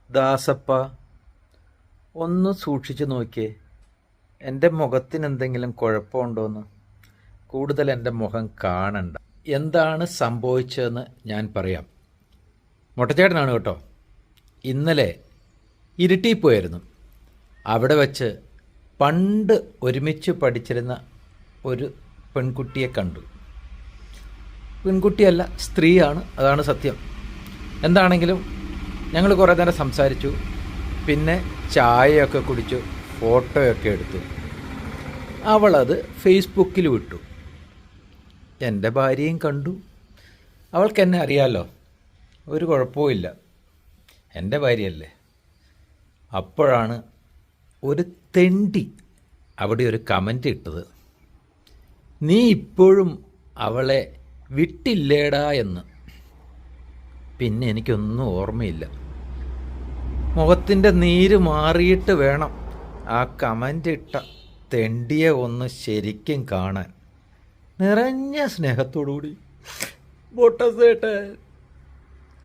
ദാസപ്പ, ഒന്ന് സൂക്ഷിച്ചു നോക്കിയേ, എൻ്റെ മുഖത്തിന് എന്തെങ്കിലും കുഴപ്പമുണ്ടോയെന്ന്. കൂടുതൽ എൻ്റെ മുഖം കാണണ്ട. എന്താണ് സംഭവിച്ചതെന്ന് ഞാൻ പറയാം. മൊട്ടച്ചേട്ടനാണ് കേട്ടോ. ഇന്നലെ ഇരുട്ടിയിൽ പോയായിരുന്നു. അവിടെ വച്ച് പണ്ട് ഒരുമിച്ച് പഠിച്ചിരുന്ന ഒരു പെൺകുട്ടിയെ കണ്ടു. പെൺകുട്ടിയല്ല, സ്ത്രീയാണ്, അതാണ് സത്യം. എന്താണെങ്കിലും ഞങ്ങൾ കുറേ നേരം സംസാരിച്ചു. പിന്നെ ചായയൊക്കെ കുടിച്ചു, ഫോട്ടോയൊക്കെ എടുത്തു. അവളത് ഫേസ്ബുക്കിൽ വിട്ടു. എൻ്റെ ഭാര്യയും കണ്ടു. അവൾക്ക് എന്നെ അറിയാമല്ലോ, ഒരു കുഴപ്പവുമില്ല, എൻ്റെ ഭാര്യയല്ലേ. അപ്പോഴാണ് ഒരു തെണ്ടി അവിടെ ഒരു കമൻ്റ് ഇട്ടത്, നീ ഇപ്പോഴും അവളെ വിട്ടില്ലേടാ എന്ന്. പിന്നെ എനിക്കൊന്നും ഓർമ്മയില്ല. മുഖത്തിൻ്റെ നീര് മാറിയിട്ട് വേണം ആ കമൻ്റ് ഇട്ട തെണ്ടിയെ ഒന്ന് ശരിക്കും കാണാൻ. നിറഞ്ഞ സ്നേഹത്തോടുകൂടി, ബോട്ടസേട്ടൻ.